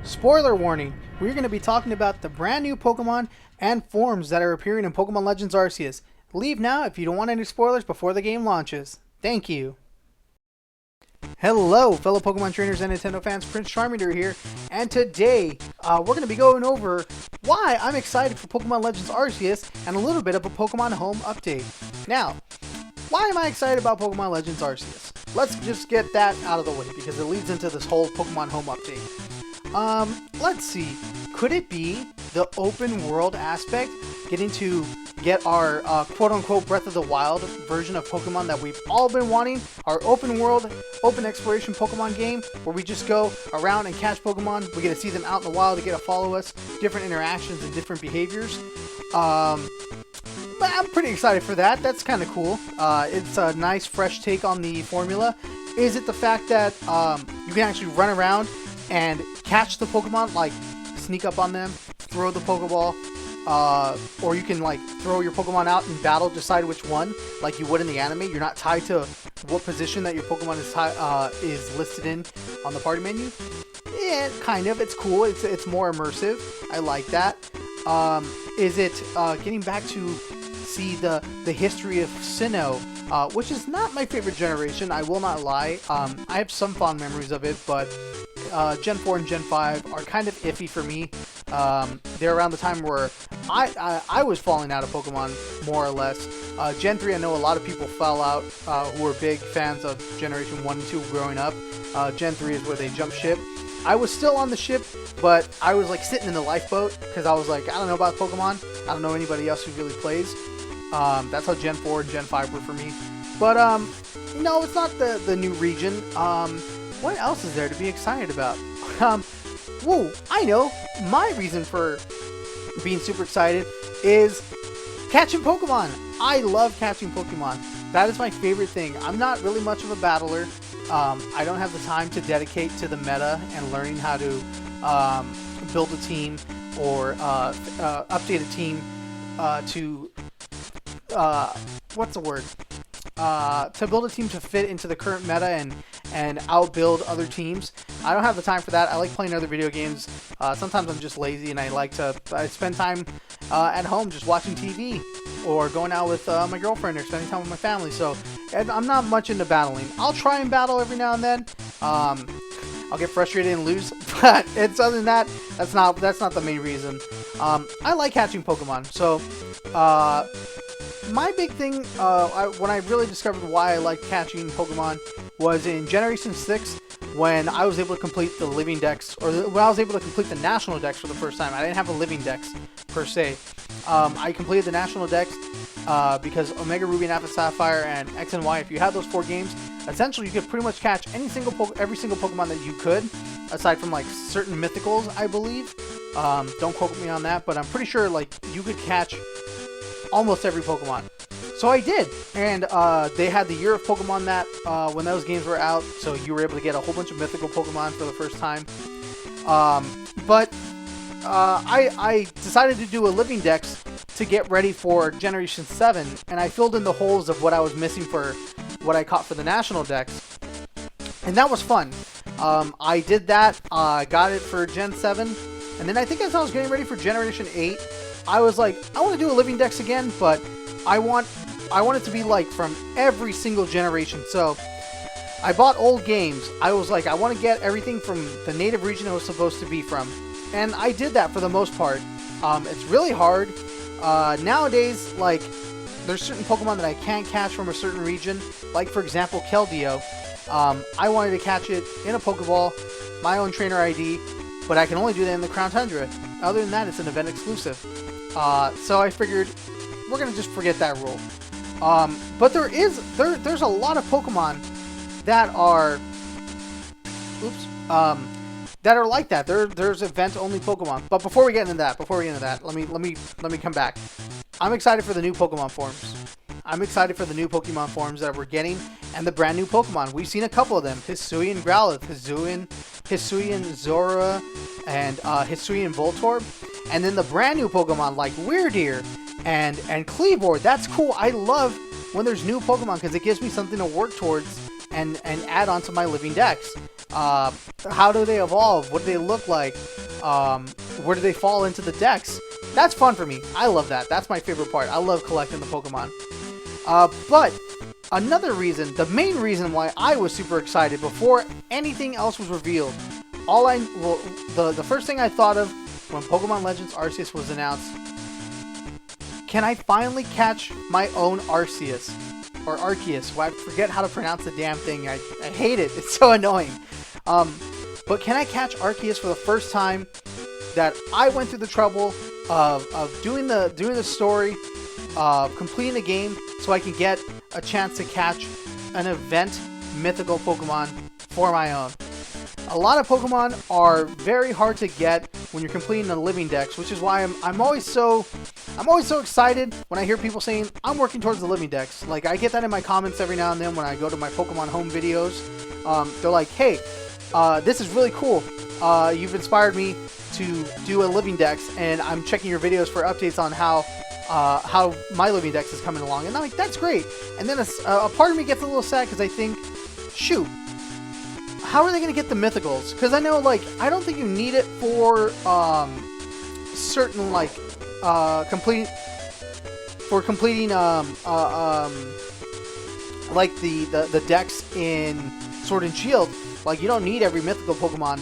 Spoiler warning, we're going to be talking about the brand new Pokemon and forms that are appearing in Pokemon Legends Arceus. Leave now if you don't want any spoilers before the game launches. Thank you. Hello, fellow Pokemon trainers and Nintendo fans, Prince Charmander here, and today we're going to be going over why I'm excited for Pokemon Legends Arceus and a little bit of a Pokemon Home update. Now, why am I excited about Pokemon Legends Arceus? Let's just get that out of the way because it leads into this whole Pokemon Home update. Let's see. Could it be the open world aspect? Getting to get our quote-unquote Breath of the Wild version of Pokemon that we've all been wanting. Our open world, open exploration Pokemon game where we just go around and catch Pokemon. We get to see them out in the wild. They get to follow us. Different interactions and different behaviors. But I'm pretty excited for that. That's kind of cool. It's a nice fresh take on the formula. Is it the fact that you can actually run around and catch the Pokemon, like sneak up on them, throw the Pokeball, or you can like throw your Pokemon out in battle, decide which one, like you would in the anime. You're not tied to what position that your Pokemon is listed in on the party menu. Yeah, kind of. It's cool. It's more immersive. I like that. Is it getting back to see the history of Sinnoh, which is not my favorite generation, I will not lie. I have some fond memories of it, but Gen 4 and Gen 5 are kind of iffy for me. They're around the time where I was falling out of Pokemon, more or less. Gen 3, I know a lot of people fell out who were big fans of Generation 1 and 2 growing up. Gen 3 is where they jump ship. I was still on the ship, but I was like sitting in the lifeboat because I was like, I don't know about Pokemon. I don't know anybody else who really plays. That's how Gen 4 and Gen 5 were for me. But no, it's not the new region. What else is there to be excited about? Whoa, I know. My reason for being super excited is catching Pokemon. I love catching Pokemon. That is my favorite thing. I'm not really much of a battler. I don't have the time to dedicate to the meta and learning how to build a team or update a team to what's the word? To build a team to fit into the current meta and outbuild other teams. I don't have the time for that. I like playing other video games. Sometimes I'm just lazy and I spend time at home just watching TV or going out with my girlfriend or spending time with my family. So I'm not much into battling. I'll try and battle every now and then. I'll get frustrated and lose, but it's other than that, that's not the main reason. I like catching Pokemon. So my big thing, when I really discovered why I like catching Pokemon was in Generation 6 when I was able to complete the Living Dex, or when I was able to complete the National Dex for the first time. I didn't have a Living Dex, per se. I completed the National Dex because Omega Ruby and Alpha Sapphire and X and Y, if you had those 4 games, essentially you could pretty much catch every single Pokemon that you could, aside from like certain mythicals, I believe. Don't quote me on that, but I'm pretty sure like you could catch almost every Pokemon. So I did, and they had the Year of Pokemon that when those games were out, so you were able to get a whole bunch of mythical Pokemon for the first time. But I decided to do a Living Dex to get ready for Generation 7, and I filled in the holes of what I was missing for what I caught for the National Dex, and that was fun. I did that, got it for Gen 7, and then I think as I was getting ready for Generation 8, I was like, I want to do a Living Dex again, but I want it to be like from every single generation. So I bought old games. I was like, I want to get everything from the native region it was supposed to be from. And I did that for the most part. It's really hard. Nowadays, like, there's certain Pokemon that I can't catch from a certain region. Like, for example, Keldeo. I wanted to catch it in a Pokeball, my own trainer ID, but I can only do that in the Crown Tundra. Other than that, it's an event exclusive. So I figured we're going to just forget that rule. But there's a lot of Pokemon that are that are like that. There's event only Pokemon. But before we get into that, let me come back. I'm excited for the new Pokemon forms. I'm excited for the new Pokemon forms that we're getting and the brand new Pokemon. We've seen a couple of them. Hisuian Growlithe, Hisuian Zora, and Hisuian Voltorb. And then the brand new Pokemon like Weirdeer and Kleavor. That's cool. I love when there's new Pokemon because it gives me something to work towards and add on to my Living Dex. How do they evolve? What do they look like? Where do they fall into the decks? That's fun for me. I love that. That's my favorite part. I love collecting the Pokemon. But another reason, the main reason why I was super excited before anything else was revealed, the first thing I thought of when Pokemon Legends Arceus was announced, can I finally catch my own Arceus? Or Arceus. Well, I forget how to pronounce the damn thing. I hate it. It's so annoying. But can I catch Arceus for the first time that I went through the trouble of doing the story, completing the game, so I can get a chance to catch an event mythical Pokemon for my own. A lot of Pokemon are very hard to get when you're completing the living dex, which is why I'm always so excited when I hear people saying I'm working towards the living dex. Like, I get that in my comments every now and then when I go to my Pokemon home videos. They're like, hey, this is really cool. You've inspired me to do a living dex, and I'm checking your videos for updates on how my living dex is coming along. And I'm like, that's great. And then a part of me gets a little sad because I think, shoot, how are they going to get the mythicals? Because I know, like, I don't think you need it for certain, like, completing like the decks in Sword and Shield. Like, you don't need every mythical Pokemon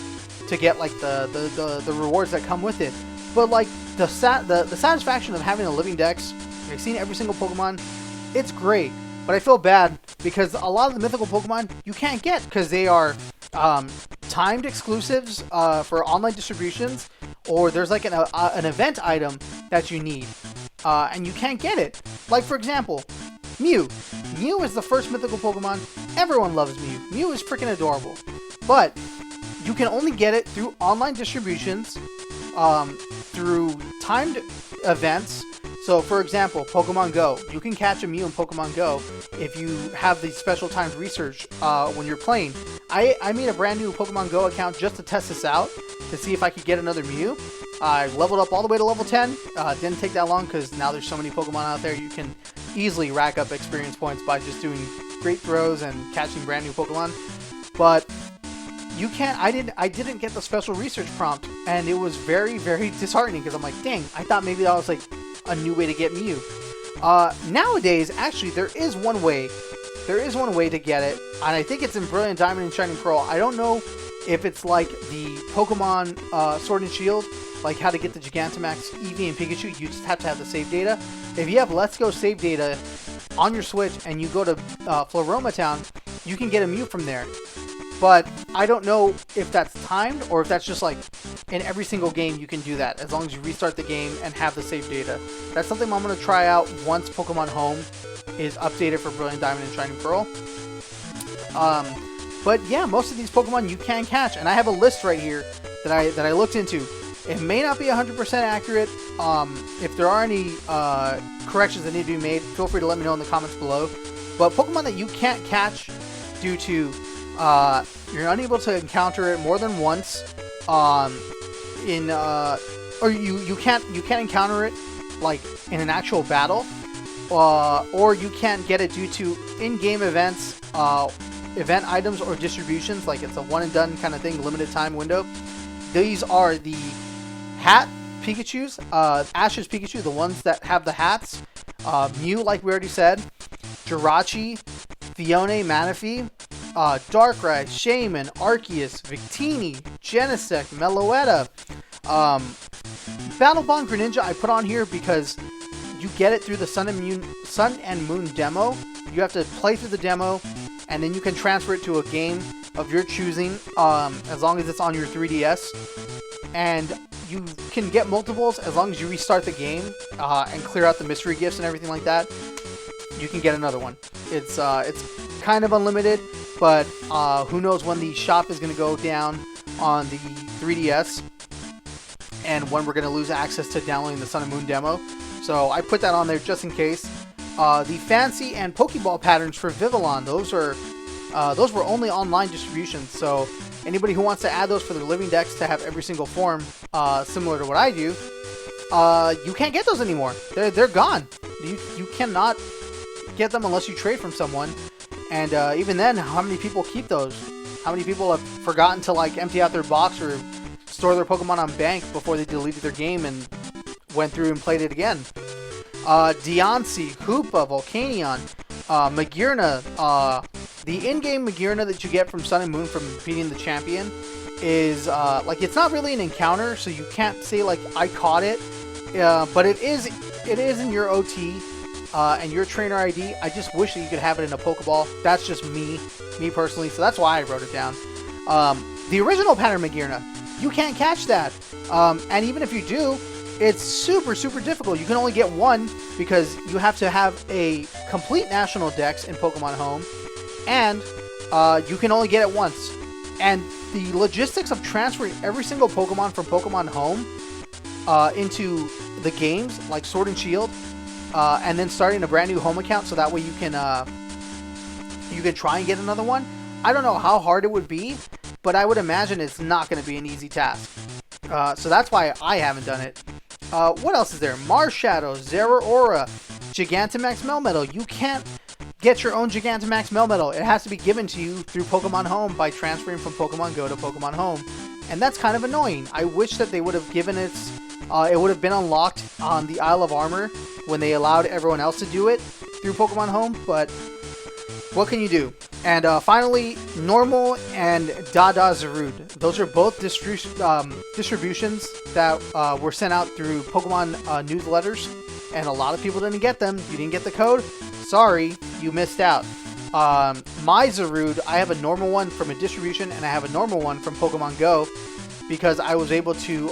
to get, like, the rewards that come with it. But, like, the satisfaction of having a living dex, like, seeing every single Pokemon, it's great. But I feel bad because a lot of the mythical Pokemon you can't get because they are timed exclusives for online distributions, or there's like an event item that you need and you can't get it. Like, for example, Mew. Mew is the first mythical Pokemon. Everyone loves Mew. Mew is freaking adorable. But you can only get it through online distributions, through timed events. So, for example, Pokemon Go. You can catch a Mew in Pokemon Go if you have the special timed research when you're playing. I made a brand new Pokemon Go account just to test this out, to see if I could get another Mew. I leveled up all the way to level 10. Didn't take that long because now there's so many Pokemon out there, you can easily rack up experience points by just doing great throws and catching brand new Pokemon. But you can't. I didn't get the special research prompt, and it was very, very disheartening because I'm like, dang, I thought maybe that was like a new way to get Mew. Nowadays, actually, there is one way to get it, and I think it's in Brilliant Diamond and Shining Pearl. I don't know if it's like the Pokemon Sword and Shield, like how to get the Gigantamax, Eevee, and Pikachu. You just have to have the save data. If you have Let's Go save data on your Switch and you go to Floroma Town, you can get a Mew from there. But I don't know if that's timed or if that's just like in every single game you can do that as long as you restart the game and have the save data. That's something I'm going to try out once Pokemon Home is updated for Brilliant Diamond and Shining Pearl. But yeah, most of these Pokemon you can catch, and I have a list right here that I looked into. It may not be 100% accurate. If there are any corrections that need to be made, feel free to let me know in the comments below. But Pokemon that you can't catch due to you're unable to encounter it more than once, or you can't encounter it like in an actual battle, or you can't get it due to in-game events, event items, or distributions. Like it's a one and done kind of thing, limited time window. These are the hat Pikachus, Ash's Pikachu, the ones that have the hats. Mew, like we already said, Jirachi, Fione, Manaphy, Darkrai, Shaman, Arceus, Victini, Genesect, Meloetta, Battle Bond Greninja I put on here because you get it through the Sun and Moon demo. You have to play through the demo, and then you can transfer it to a game of your choosing, as long as it's on your 3DS. And you can get multiples as long as you restart the game and clear out the mystery gifts and everything like that. You can get another one. It's kind of unlimited, but who knows when the shop is going to go down on the 3DS and when we're going to lose access to downloading the Sun and Moon demo. So I put that on there just in case. The Fancy and Pokeball patterns for Vivillon, those were only online distributions, so anybody who wants to add those for their living decks to have every single form similar to what I do, you can't get those anymore. They're gone. You cannot get them unless you trade from someone, and even then, how many people keep those? How many people have forgotten to like empty out their box or store their Pokemon on bank before they deleted their game and went through and played it again? Deontay, Hoopa, Volcanion, Magearna. The in-game Magearna that you get from Sun and Moon from beating the champion is like, it's not really an encounter, so you can't say like I caught it, but it is in your OT and your trainer ID. I just wish that you could have it in a Pokeball. That's just me personally, so that's why I wrote it down. The original pattern Magearna, you can't catch that, and even if you do, it's super difficult. You can only get one because you have to have a complete national dex in Pokemon Home, and you can only get it once. And the logistics of transferring every single Pokemon from Pokemon Home into the games like Sword and Shield, and then starting a brand new home account so that way you can try and get another one. I don't know how hard it would be, but I would imagine it's not going to be an easy task. So that's why I haven't done it. What else is there? Marshadow, Zeraora, Gigantamax Melmetal. You can't get your own Gigantamax Melmetal. It has to be given to you through Pokemon Home by transferring from Pokemon Go to Pokemon Home. And that's kind of annoying. I wish that they would have given it would have been unlocked on the Isle of Armor when they allowed everyone else to do it through Pokemon Home, but what can you do? And finally, Normal and Dada Zarude. Those are both distributions that were sent out through Pokemon newsletters, and a lot of people didn't get them. You didn't get the code? Sorry, you missed out. My Zarude, I have a normal one from a distribution, and I have a normal one from Pokemon Go because I was able to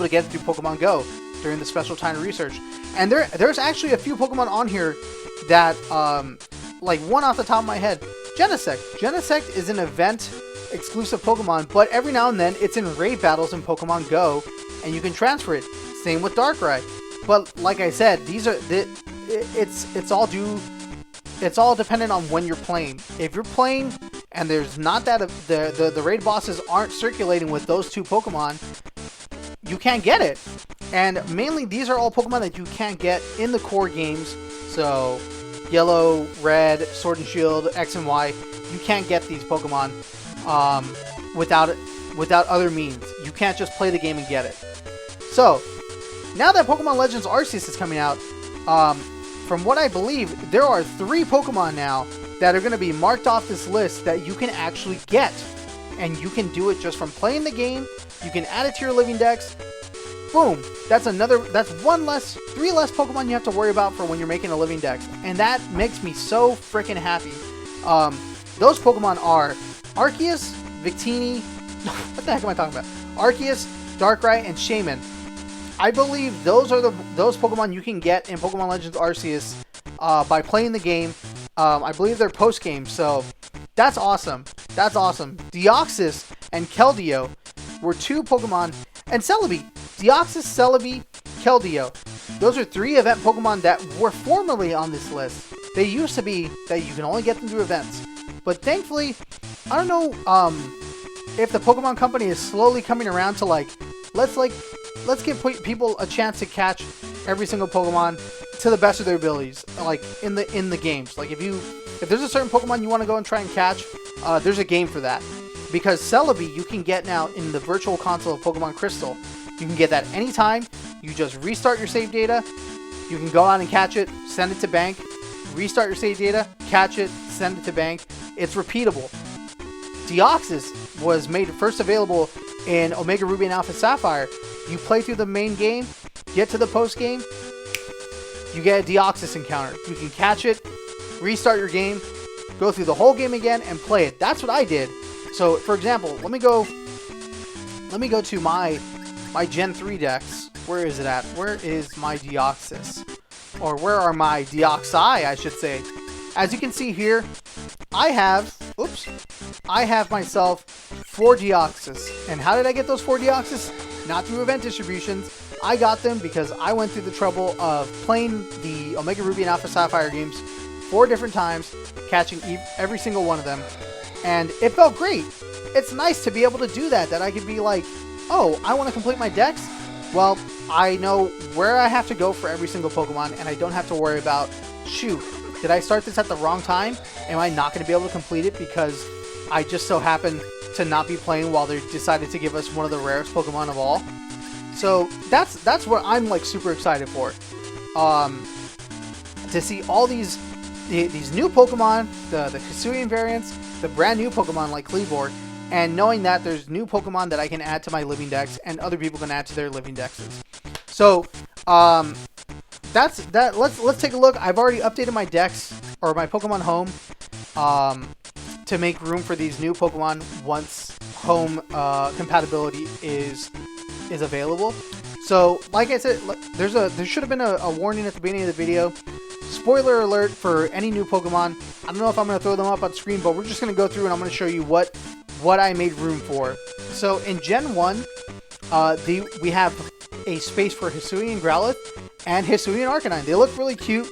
get it through Pokemon Go during the special time research. And there's actually a few Pokemon on here that, like one off the top of my head, Genesect. Genesect is an event-exclusive Pokemon, but every now and then it's in raid battles in Pokemon Go, and you can transfer it. Same with Darkrai. But like I said, these are it's all dependent on when you're playing. If you're playing and there's not that the raid bosses aren't circulating with those two Pokemon, you can't get it. And mainly these are all Pokemon that you can't get in the core games. So Yellow, Red, Sword and Shield, X and Y, you can't get these Pokemon without other means. You can't just play the game and get it. So now that Pokemon Legends Arceus is coming out, from what I believe, there are 3 Pokemon now that are going to be marked off this list that you can actually get. And you can do it just from playing the game. You can add it to your living dex. Boom. That's 3 less Pokemon you have to worry about for when you're making a living dex. And that makes me so freaking happy. Those Pokemon are Arceus, Victini, what the heck am I talking about? Arceus, Darkrai, and Shaman. I believe those are those Pokemon you can get in Pokemon Legends Arceus by playing the game. I believe they're post-game, so that's awesome. That's awesome. Deoxys and Keldeo were 2 Pokemon, and Celebi. Deoxys, Celebi, Keldeo. Those are 3 event Pokemon that were formerly on this list. They used to be that you can only get them through events. But thankfully, I don't know if the Pokemon Company is slowly coming around to let's give people a chance to catch every single Pokemon to the best of their abilities, like in the games. Like if there's a certain Pokemon you want to go and try and catch, there's a game for that. Because Celebi you can get now in the virtual console of Pokemon Crystal. You can get that anytime. You just restart your save data. You can go out and catch it, send it to bank, restart your save data, catch it, send it to bank. It's repeatable. Deoxys was made first available in Omega Ruby and Alpha Sapphire. You play through the main game, get to the post game, you get a Deoxys encounter. You can catch it, restart your game, go through the whole game again, and play it. That's what I did. So, for example, let me go to my Gen 3 decks. Where is it at? Where is my Deoxys? Or where are my Deoxy, I should say. As you can see here, I have myself 4 Deoxys. And how did I get those 4 Deoxys? Not through event distributions. I got them because I went through the trouble of playing the Omega Ruby and Alpha Sapphire games 4 different times, catching every single one of them. And it felt great. It's nice to be able to do that I could be like, oh, I want to complete my dex? Well, I know where I have to go for every single Pokemon, and I don't have to worry about, shoot, did I start this at the wrong time? Am I not going to be able to complete it because I just so happen to not be playing while they decided to give us one of the rarest Pokemon of all? So that's what I'm like super excited for. To see all these new Pokemon, the Hisuian variants, the brand new Pokemon like Kleavor, and knowing that there's new Pokemon that I can add to my living dex and other people can add to their living dexes. So that's that. Let's take a look. I've already updated my dex or my Pokemon Home to make room for these new Pokemon once home compatibility is available. So like I said, there should have been a warning at the beginning of the video. Spoiler alert for any new Pokemon. I don't know if I'm going to throw them up on screen, but we're just going to go through and I'm going to show you what I made room for. So in Gen 1, we have a space for Hisuian Growlithe and Hisuian Arcanine. They look really cute.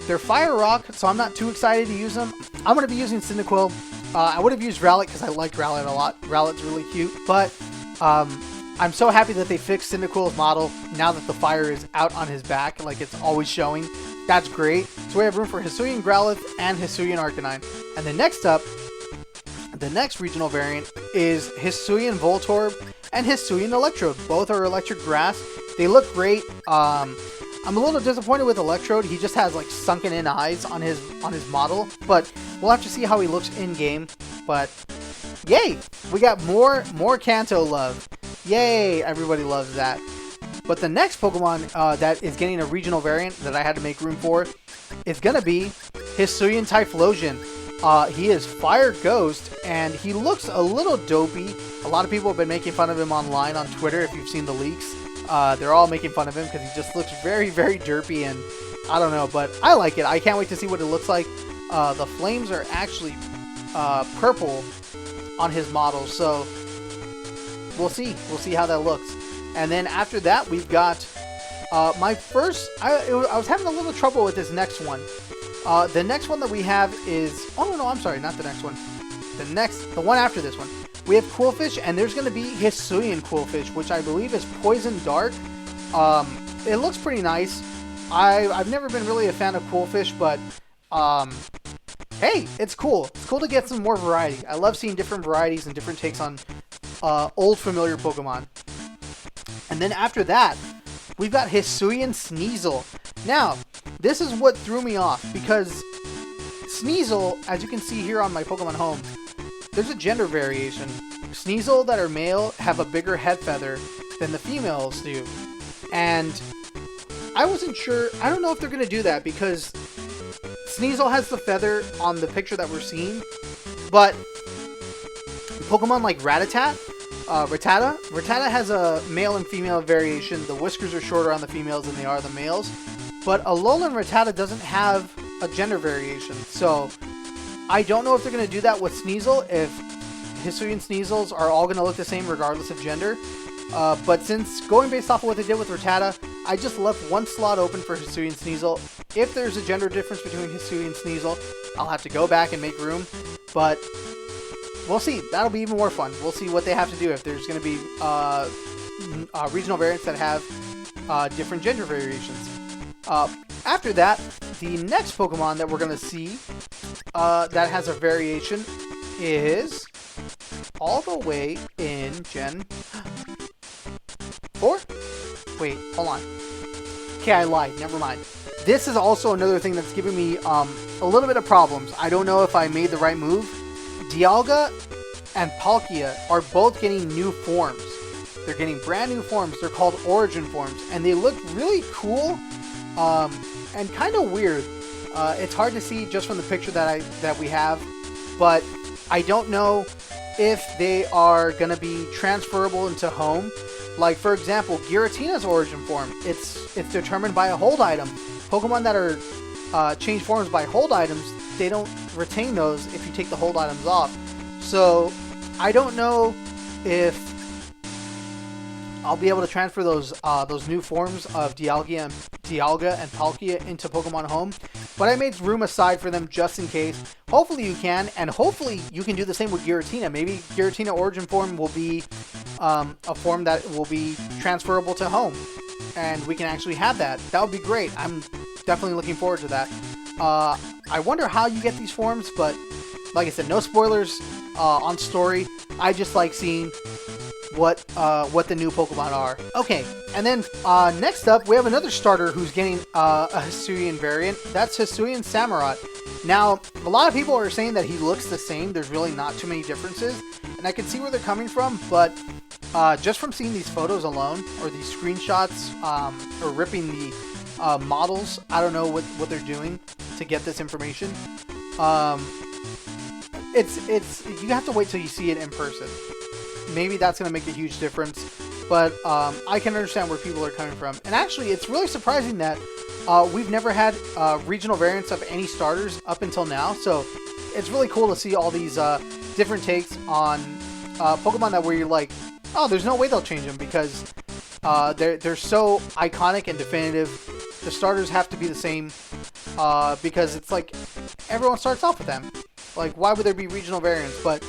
They're Fire Rock, so I'm not too excited to use them. I'm going to be using Cyndaquil. I would have used Rowlet because I like Rowlet a lot. Rowlet's really cute, but I'm so happy that they fixed Cyndaquil's model now that the fire is out on his back, like it's always showing. That's great. So we have room for Hisuian Growlithe and Hisuian Arcanine. And then next up, the next regional variant is Hisuian Voltorb and Hisuian Electrode. Both are electric grass. They look great. I'm a little disappointed with Electrode. He just has like sunken in eyes on his model, but we'll have to see how he looks in game. But yay, we got more Kanto love. Yay, everybody loves that. But the next Pokemon that is getting a regional variant that I had to make room for is going to be Hisuian Typhlosion. He is Fire Ghost, and he looks a little dopey. A lot of people have been making fun of him online on Twitter, if you've seen the leaks. They're all making fun of him because he just looks very, very derpy, and I don't know, but I like it. I can't wait to see what it looks like. The flames are actually purple on his model, so we'll see. We'll see how that looks. And then after that, we've got my first... I was having a little trouble with this next one. The next one that we have is... Oh, no, I'm sorry. Not the next one. The one after this one. We have Qwilfish, and there's going to be Hisuian Qwilfish, which I believe is Poison Dark. It looks pretty nice. I've never been really a fan of Qwilfish, but... hey, it's cool. It's cool to get some more variety. I love seeing different varieties and different takes on old familiar Pokemon. And then after that, we've got Hisuian Sneasel. Now, this is what threw me off, because Sneasel, as you can see here on my Pokemon Home, there's a gender variation. Sneasel that are male have a bigger head feather than the females do. And I wasn't sure, I don't know if they're going to do that, because Sneasel has the feather on the picture that we're seeing, but Pokemon like Rattata has a male and female variation. The whiskers are shorter on the females than they are the males. But Alolan Rattata doesn't have a gender variation. So I don't know if they're going to do that with Sneasel, if Hisuian Sneasels are all going to look the same regardless of gender. But since going based off of what they did with Rattata, I just left one slot open for Hisuian Sneasel. If there's a gender difference between Hisuian Sneasel, I'll have to go back and make room. But we'll see. That'll be even more fun. We'll see what they have to do if there's going to be regional variants that have different gender variations. After that, the next Pokemon that we're going to see that has a variation is all the way in Gen 4? Wait, hold on. Okay, I lied. Never mind. This is also another thing that's giving me a little bit of problems. I don't know if I made the right move. Dialga and Palkia are both getting new forms. They're getting brand new forms. They're called Origin forms, and they look really cool and kind of weird. It's hard to see just from the picture that we have, but I don't know if they are going to be transferable into Home. Like, for example, Giratina's Origin form. It's determined by a hold item. Pokemon that are changed forms by hold items, they don't retain those if you take the hold items off. So I don't know if I'll be able to transfer those new forms of Dialga and Palkia into Pokemon Home, but I made room aside for them just in case. Hopefully you can, and hopefully you can do the same with Giratina. Maybe Giratina Origin form will be a form that will be transferable to Home, and we can actually have that. That would be great. I'm definitely looking forward to that. I wonder how you get these forms, but like I said, no spoilers on story. I just like seeing what the new Pokemon are. Okay, and then next up, we have another starter who's getting a Hisuian variant. That's Hisuian Samurott. Now, a lot of people are saying that he looks the same. There's really not too many differences, and I can see where they're coming from, but just from seeing these photos alone, or these screenshots, or ripping the models, I don't know what they're doing to get this information. It's you have to wait till you see it in person. Maybe that's going to make a huge difference, but I can understand where people are coming from. And actually, it's really surprising that we've never had regional variants of any starters up until now, so it's really cool to see all these different takes on Pokemon that where you're like, oh, there's no way they'll change them, because they're so iconic and definitive. The starters have to be the same, because it's like everyone starts off with them. Like, why would there be regional variants? But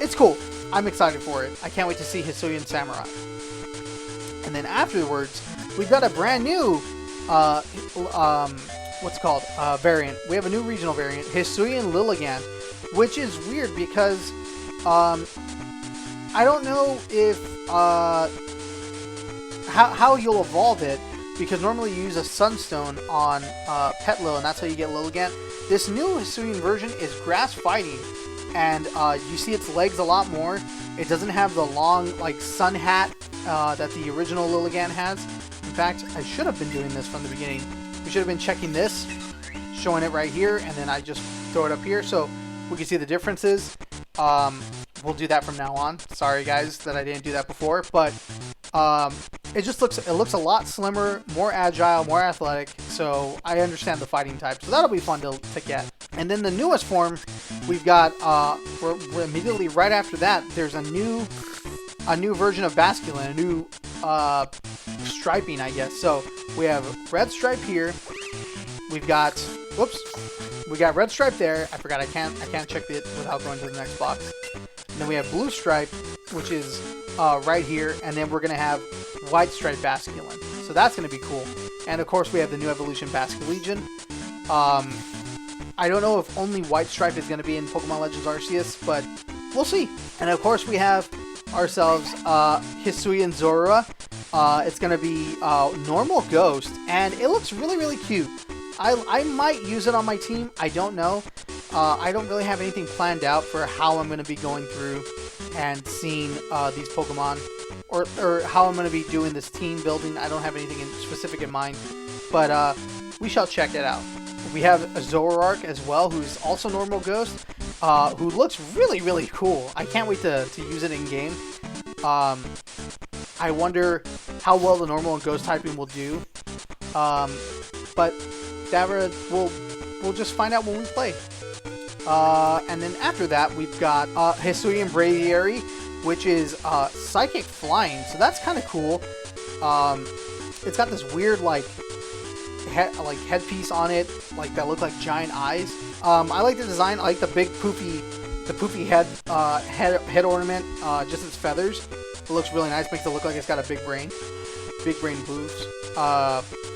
it's cool. I'm excited for it. I can't wait to see Hisuian Samurott. And then afterwards, we've got a brand new, variant. We have a new regional variant, Hisuian Lilligant, which is weird because, I don't know if, how you'll evolve it, because normally you use a Sunstone on, Petlil, and that's how you get Lilligant. This new Hisuian version is grass fighting, and you see its legs a lot more. It doesn't have the long, like, sun hat that the original Lilligant has. In fact, I should have been doing this from the beginning. We should have been checking this, showing it right here, and then I just throw it up here so we can see the differences. We'll do that from now on. Sorry, guys, that I didn't do that before, but it looks a lot slimmer, more agile, more athletic, so I understand the fighting type, so that'll be fun to get. And then the newest form, we've got, we're immediately right after that, there's a new version of Basculin, a new striping, I guess. So we have red stripe here, we've got, we got red stripe there, I forgot I can't check it without going to the next box. And then we have blue stripe, which is right here, and then we're going to have white stripe Basculin. So that's going to be cool. And of course we have the new evolution Basculegion. I don't know if only white stripe is going to be in Pokemon Legends Arceus, but we'll see. And of course we have ourselves Hisuian Zorua. It's going to be normal ghost, and it looks really, really cute. I might use it on my team. I don't know. I don't really have anything planned out for how I'm going to be going through and seeing these Pokemon, or how I'm going to be doing this team building. I don't have anything specific in mind, but we shall check it out. We have a Zoroark as well, who's also normal ghost, who looks really, really cool. I can't wait to use it in game. I wonder how well the normal and ghost typing will do, but we'll just find out when we play. And then after that, we've got Hisuian Braviary, which is Psychic Flying, so that's kind of cool. It's got this weird headpiece on it, like that look like giant eyes. I like the design. I like the big poofy head ornament, just its feathers. It looks really nice. Makes it look like it's got a big brain moves.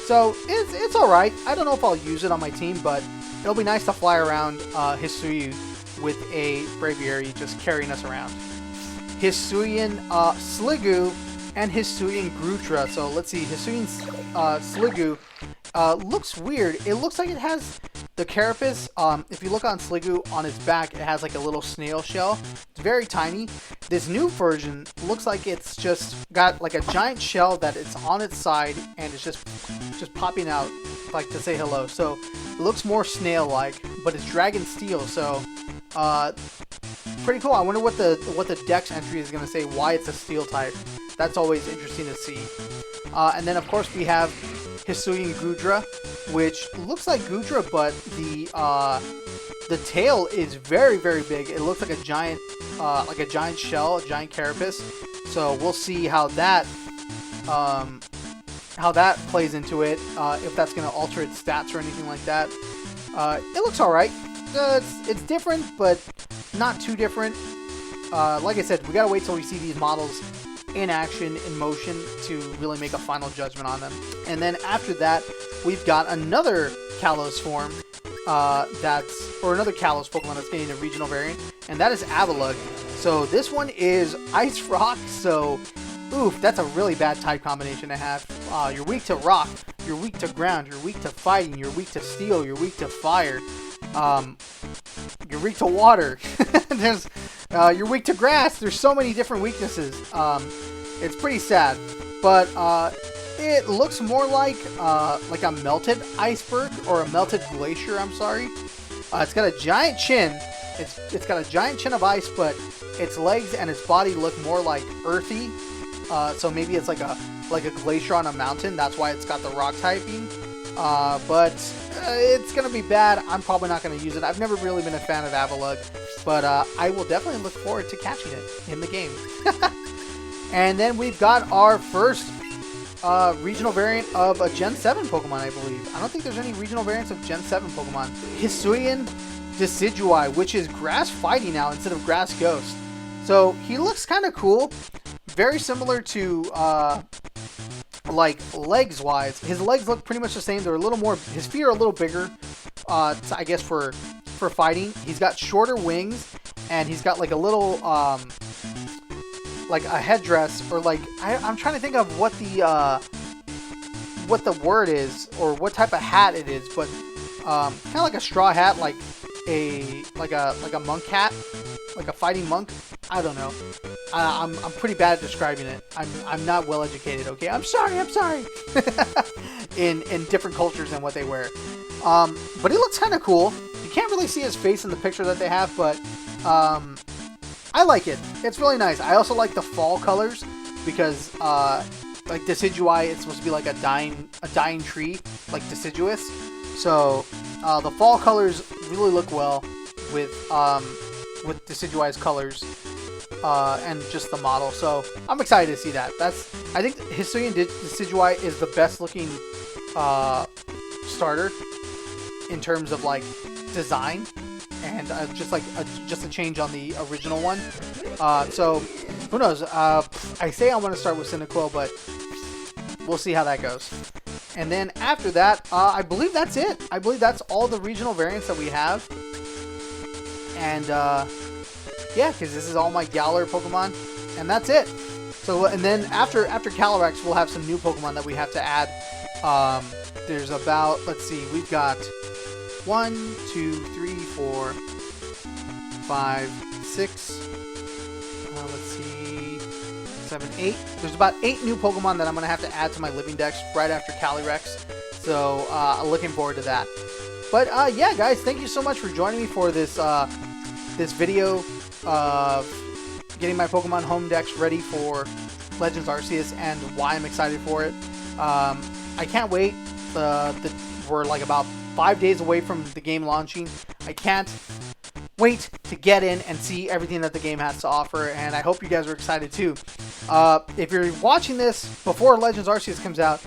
So it's all right. I don't know if I'll use it on my team, but it'll be nice to fly around Hisui with a Braviary just carrying us around. Hisuian Sliggoo and Hisuian Grutra. So let's see, Hisuian Sliggoo looks weird. It looks like it has the carapace. If you look on Sliggoo, on its back, it has like a little snail shell. It's very tiny. This new version looks like it's just got like a giant shell that it's on its side, and it's just popping out like to say hello. So it looks more snail-like, but it's dragon steel. So pretty cool. I wonder what the Dex entry is going to say, why it's a steel type. That's always interesting to see. And then of course we have Hisuian Gudra, which looks like Gudra, but the tail is very, very big. It looks like a giant shell, a giant carapace. So we'll see how that plays into it. If that's going to alter its stats or anything like that. It looks all right. It's different, but not too different. Like I said, we gotta wait till we see these models in action, in motion, to really make a final judgment on them. And then after that, we've got another Kalos form, or another Kalos Pokemon that's getting a regional variant, and that is Avalugg. So this one is Ice Rock, so oof, that's a really bad type combination to have. You're weak to rock, you're weak to ground, you're weak to fighting, you're weak to steel, you're weak to fire, you're weak to water. You're weak to grass. There's so many different weaknesses. It's pretty sad, but it looks more like a melted iceberg or a melted glacier. I'm sorry. It's got a giant chin. It's got a giant chin of ice, but its legs and its body look more like earthy. So maybe it's like a glacier on a mountain. That's why it's got the rock typing. But it's gonna be bad. I'm probably not gonna use it. I've never really been a fan of Avalugg, but I will definitely look forward to catching it in the game. And then we've got our first regional variant of a Gen 7 Pokemon, I believe. I don't think there's any regional variants of Gen 7 Pokemon. Hisuian Pokemon, which is grass fighting now instead of grass ghost. So he looks kind of cool. Very similar to like legs wise. His legs look pretty much the same. They're a little more, his feet are a little bigger, I guess for fighting. He's got shorter wings, and he's got like a little like a headdress, or like I'm trying to think of what the word is, or what type of hat it is, but kind of like a straw hat, like a monk hat, like a fighting monk. I don't know. I'm pretty bad at describing it. I'm not well educated. Okay, I'm sorry. in different cultures and what they wear. But he looks kind of cool. You can't really see his face in the picture that they have, but I like it. It's really nice. I also like the fall colors because like Decidueye, it's supposed to be like a dying tree, like deciduous. So the fall colors really look well with Decidueye's colors. And just the model, so I'm excited to see that. I think Hisuian Decidueye is the best looking starter in terms of like design, and just a change on the original one. So who knows? I say I want to start with Cyndaquil, but we'll see how that goes. And then after that, I believe that's it. I believe that's all the regional variants that we have. And yeah, because this is all my Galar Pokemon, and that's it. So, and then after Calyrex, we'll have some new Pokemon that we have to add. There's about, let's see, we've got 1, 2, 3, 4, 5, 6, let's see, 7, 8. There's about 8 new Pokemon that I'm going to have to add to my living dex right after Calyrex. So, looking forward to that. But, yeah, guys, thank you so much for joining me for this, this video of getting my Pokemon home decks ready for Legends Arceus and why I'm excited for it. I can't wait. We're like about 5 days away from the game launching. I can't wait to get in and see everything that the game has to offer, and I hope you guys are excited too. If you're watching this before Legends Arceus comes out,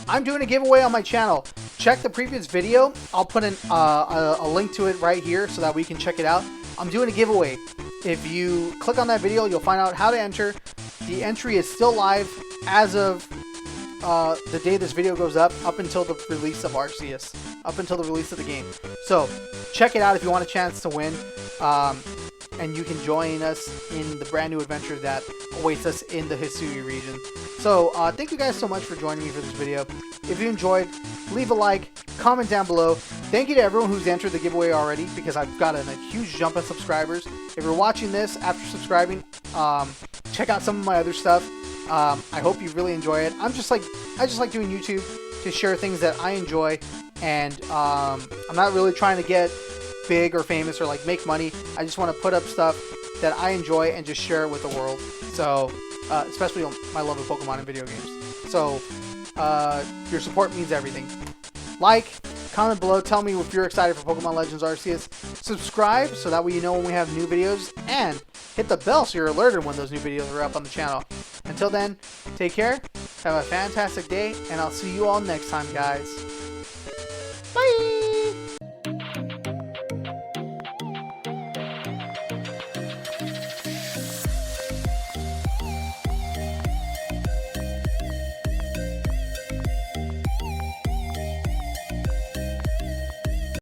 I'm doing a giveaway on my channel. Check the previous video. I'll put a link to it right here so that we can check it out. I'm doing a giveaway. If you click on that video, you'll find out how to enter. The entry is still live as of the day this video goes up until the release of Arceus, up until the release of the game. So check it out if you want a chance to win, and you can join us in the brand new adventure that awaits us in the Hisui region. So thank you guys so much for joining me for this video. If you enjoyed, leave a like, comment down below. Thank you to everyone who's entered the giveaway already, because I've gotten a huge jump in subscribers. If you're watching this after subscribing, check out some of my other stuff. I hope you really enjoy it. I just like doing YouTube to share things that I enjoy, and I'm not really trying to get big or famous or like make money. I just want to put up stuff that I enjoy and just share it with the world. So especially my love of Pokemon and video games. So your support means everything. Like, comment below, tell me if you're excited for Pokemon Legends Arceus. Subscribe so that way you know when we have new videos, and hit the bell so you're alerted when those new videos are up on the channel. Until then, take care, have a fantastic day, and I'll see you all next time, guys.